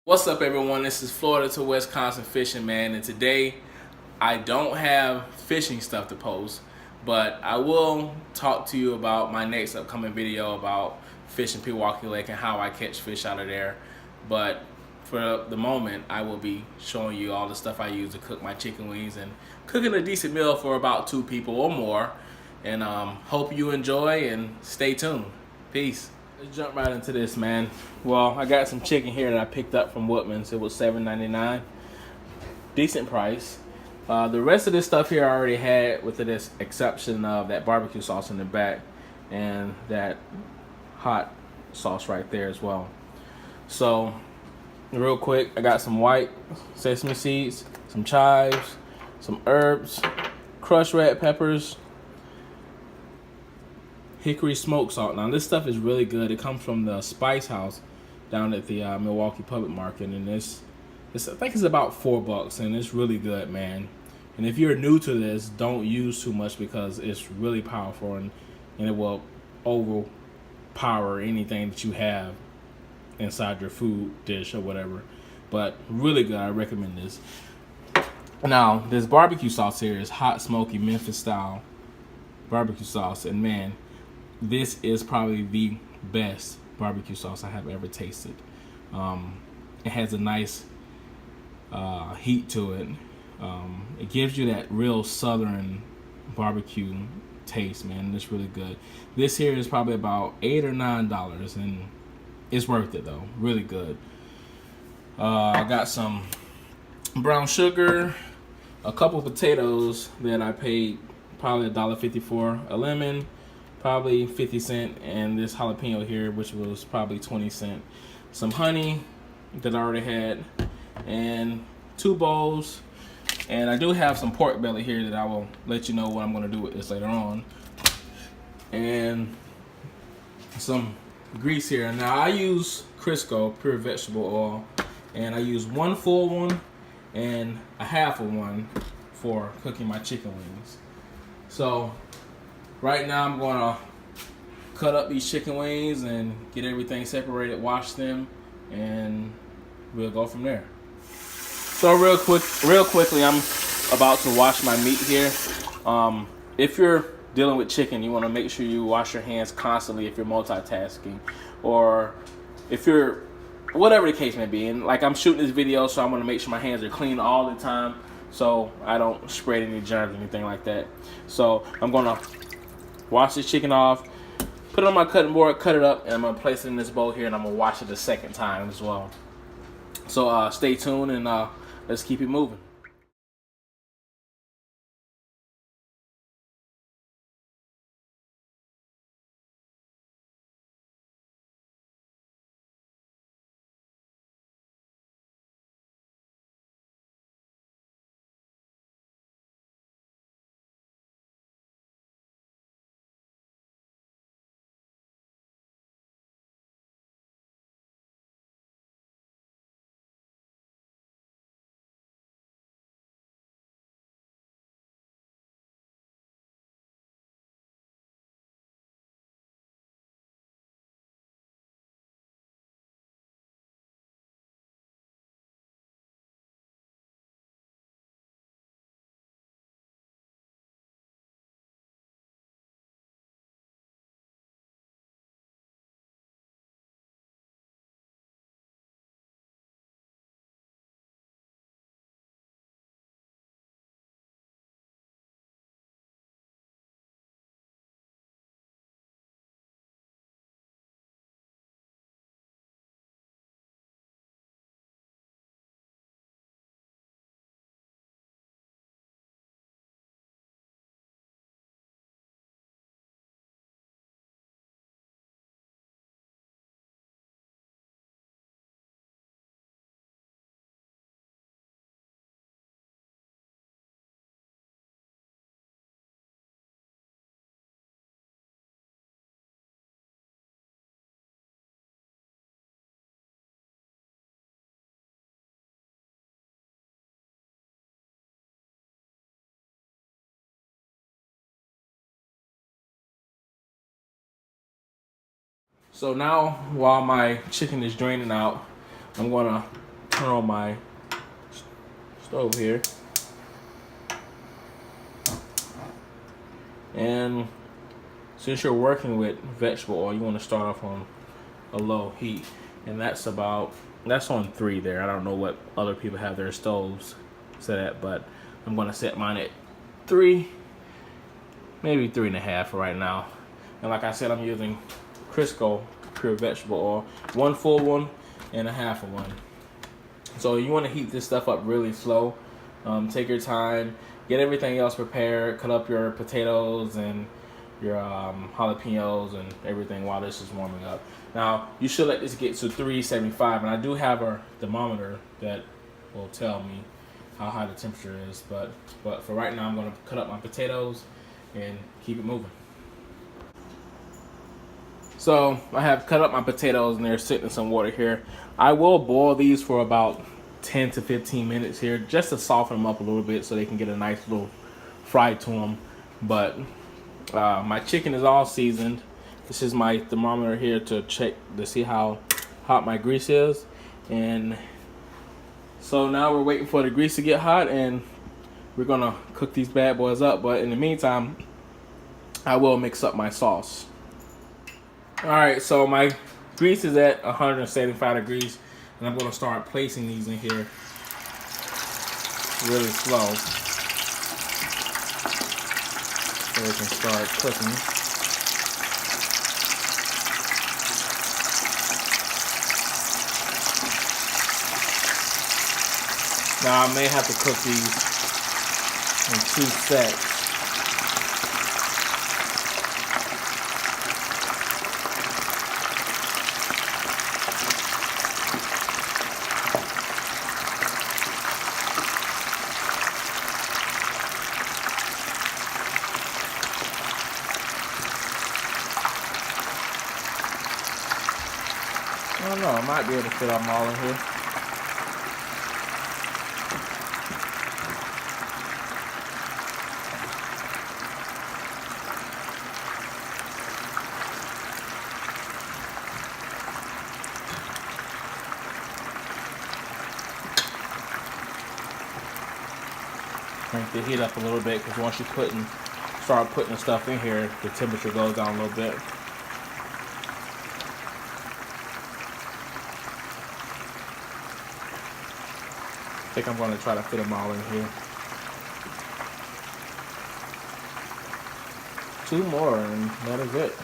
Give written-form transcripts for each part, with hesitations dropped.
What's up, everyone? This is Florida to Wisconsin Fishing Man, and today I don't have fishing stuff to post, but I will talk to you about my next upcoming video about fishing Pewaukee Lake and how I catch fish out of there. But for the moment, I will be showing you all the stuff I use to cook my chicken wings and cooking a decent meal for about 2 people or more. And hope you enjoy and stay tuned. Peace. Let's jump right into this, man. Well, I got some chicken here that I picked up from Woodman's. It was $7.99. Decent price. The rest of this stuff here I already had, with the exception of that barbecue sauce in the back and that hot sauce right there as well. So, real quick, I got some white sesame seeds, some chives, some herbs, crushed red peppers, hickory smoked salt. Now this stuff is really good. It comes from the Spice House down at the Milwaukee Public Market, and this I think it's about $4, and it's really good, man. And if you're new to this, don't use too much because it's really powerful, and it will overpower anything that you have inside your food dish or whatever. But really good. I recommend this. Now this barbecue sauce here is hot, smoky Memphis style barbecue sauce, and man, this is probably the best barbecue sauce I have ever tasted. It has a nice heat to it. It gives you that real southern barbecue taste, man. It's really good. This here is probably about $8 or $9, and it's worth it though. Really good. I got some brown sugar, a couple potatoes that I paid probably $1.50 for, a lemon, probably 50 cents, and this jalapeno here, which was probably 20 cents. Some honey that I already had, and 2 bowls. And I do have some pork belly here that I will let you know what I'm going to do with this later on. And some grease here. Now I use Crisco pure vegetable oil, and I use 1 full one and a half of one for cooking my chicken wings. So right now I'm going to cut up these chicken wings and get everything separated, wash them, and we'll go from there. So real quickly, I'm about to wash my meat here. If you're dealing with chicken, you want to make sure you wash your hands constantly if you're multitasking, or if you're, whatever the case may be. And like, I'm shooting this video, so I'm going to make sure my hands are clean all the time, so I don't spread any germs or anything like that. So I'm going to wash this chicken off, put it on my cutting board, cut it up, and I'm going to place it in this bowl here, and I'm going to wash it a second time as well. So stay tuned, and let's keep it moving. So now, while my chicken is draining out, I'm gonna turn on my stove here. And since you're working with vegetable oil, you want to start off on a low heat. And that's on 3 there. I don't know what other people have their stoves set at, but I'm going to set mine at 3, maybe 3.5 for right now. And like I said, I'm using Crisco pure vegetable oil, 1 full one and a half of one. So you want to heat this stuff up really slow. Take your time, get everything else prepared, cut up your potatoes and your jalapenos and everything while this is warming up. Now you should let this get to 375, and I do have a thermometer that will tell me how high the temperature is, but for right now I'm going to cut up my potatoes and keep it moving. So I have cut up my potatoes and they're sitting in some water here. I will boil these for about 10 to 15 minutes here just to soften them up a little bit so they can get a nice little fry to them. But my chicken is all seasoned. This is my thermometer here to check to see how hot my grease is. And so now we're waiting for the grease to get hot and we're gonna cook these bad boys up. But in the meantime, I will mix up my sauce. All right, so my grease is at 175 degrees, and I'm going to start placing these in here really slow so they can start cooking. Now I may have to cook these in 2 sets. I don't know, I might be able to fit them all in here. Crank the heat up a little bit because once you start putting the stuff in here, the temperature goes down a little bit. I think I'm going to try to fit them all in here. 2 more and that is it.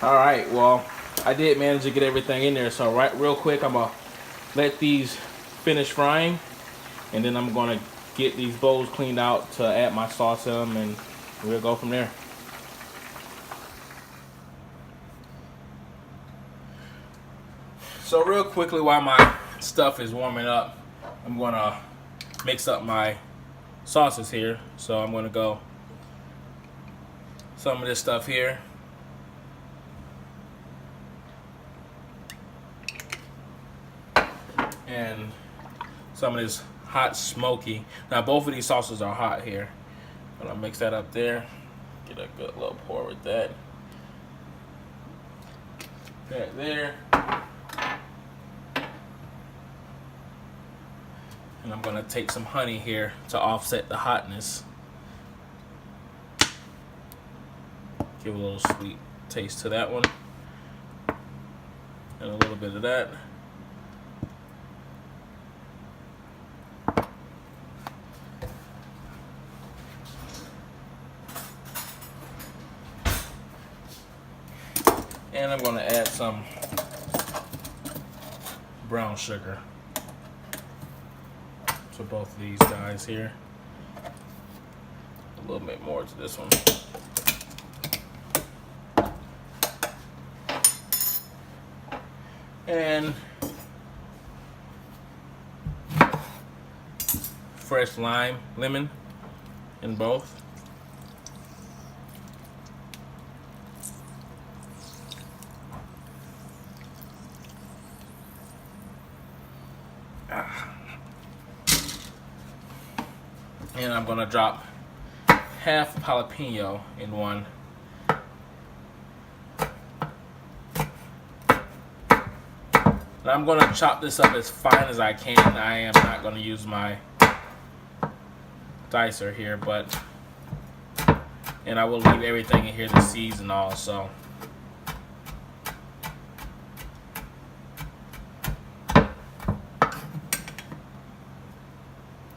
Alright, well, I did manage to get everything in there, so real quick I'm going to let these finish frying and then I'm going to get these bowls cleaned out to add my sauce in them and we'll go from there. So real quickly while my stuff is warming up, I'm going to mix up my sauces here. So I'm going to go some of this stuff here. And some of this hot smoky. Now both of these sauces are hot here. I'm going to mix that up there. Get a good little pour with that. That there. And I'm going to take some honey here to offset the hotness. Give a little sweet taste to that one. And a little bit of that. And I'm going to add some brown sugar to both of these guys here. A little bit more to this one. And fresh lemon in both. And I'm going to drop half jalapeno in one. And I'm going to chop this up as fine as I can. I am not going to use my dicer here, and I will leave everything in here, the seeds and all. So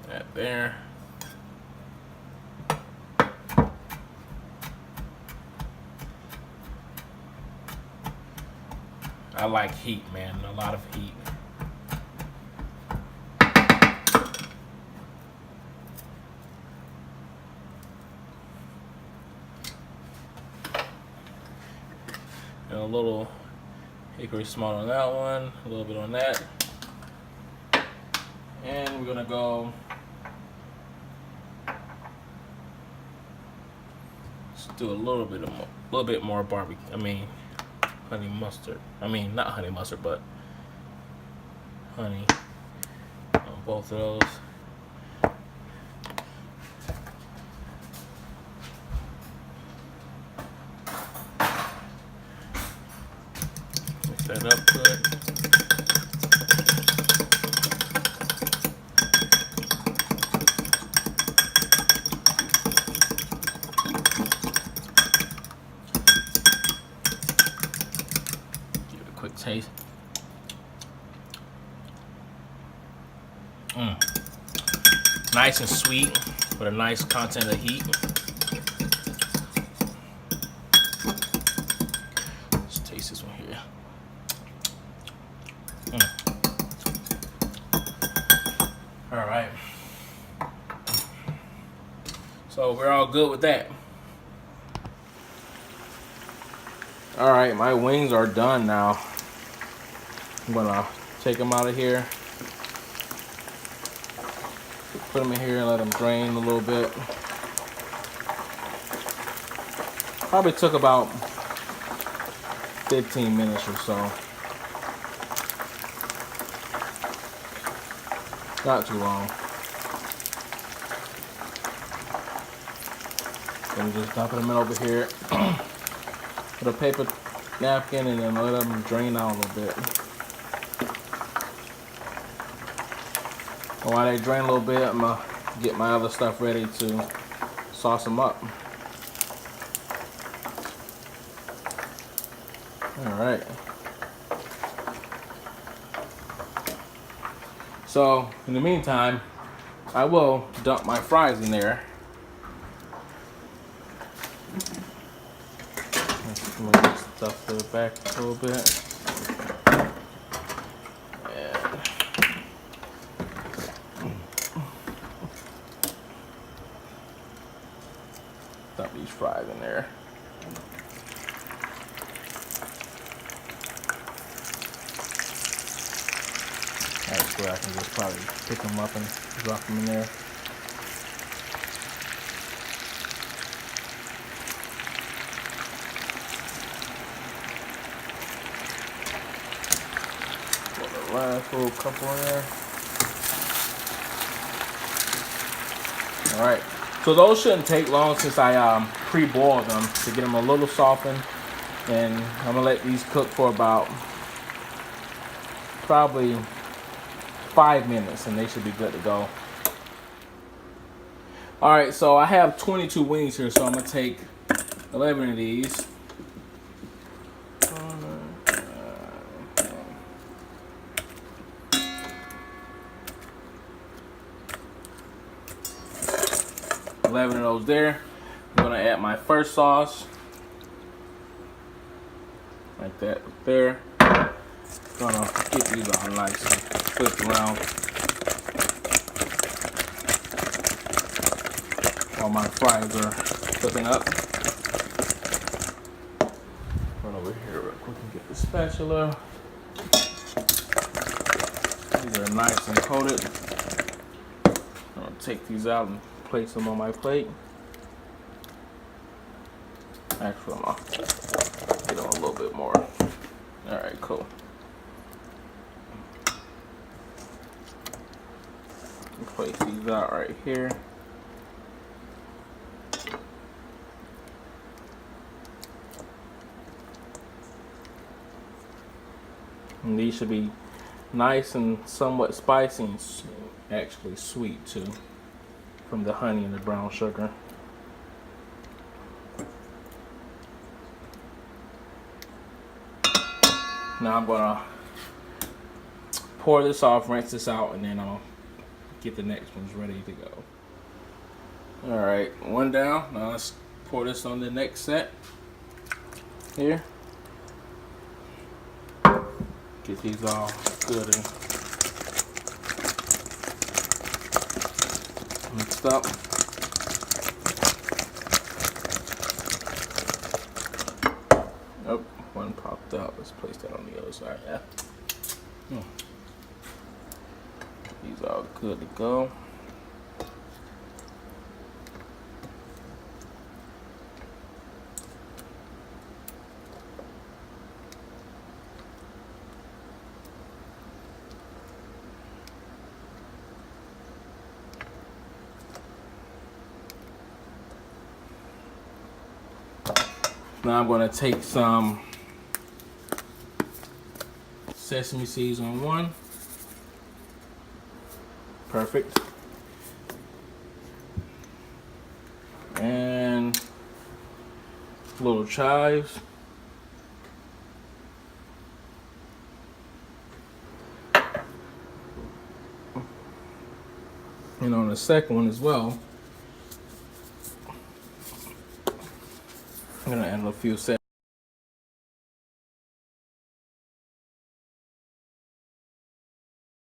that there. I like heat, man. A lot of heat. And a little hickory small on that one. A little bit on that. And we're gonna go. Let's do a little bit more barbecue. Honey mustard. Not honey mustard, but honey on both of those. Mix that up good. Quick taste. Nice and sweet with a nice content of heat. Let's taste this one here. All right. So we're all good with that. All right, my wings are done now. I'm gonna take them out of here, put them in here and let them drain a little bit. Probably took about 15 minutes or so. Not too long. I'm just dumping them in over here. Put a paper napkin and then let them drain out a little bit. And while they drain a little bit, I'm gonna get my other stuff ready to sauce them up. Alright. So, in the meantime, I will dump my fries in there. Let's move this stuff to the back a little bit. Dump these fries in there. That's where I can just probably pick them up and drop them in there. Put the last little couple in there. Alright. So those shouldn't take long since I pre-boiled them to get them a little softened. And I'm going to let these cook for about probably 5 minutes and they should be good to go. Alright, so I have 22 wings here, so I'm going to take 11 of these. Of those there. I'm gonna add my first sauce, like that there. Gonna get these all nice and flipped around while my fries are cooking up. Run over here real quick and get the spatula. These are nice and coated. I'm gonna take these out and place them on my plate. Actually, I'm gonna get on a little bit more. Alright, cool. Place these out right here. And these should be Nice and somewhat spicy and actually sweet too, from the honey and the brown sugar. Now I'm gonna pour this off, rinse this out, and then I'll get the next ones ready to go. All right, one down. Now let's pour this on the next set here. Get these all good and mixed up. Oh, one popped out. Let's place that on the other side. Yeah. These are all good to go. Now I'm going to take some sesame seeds on one. Perfect. And little chives. And on the second one as well, I'm gonna add a few sesame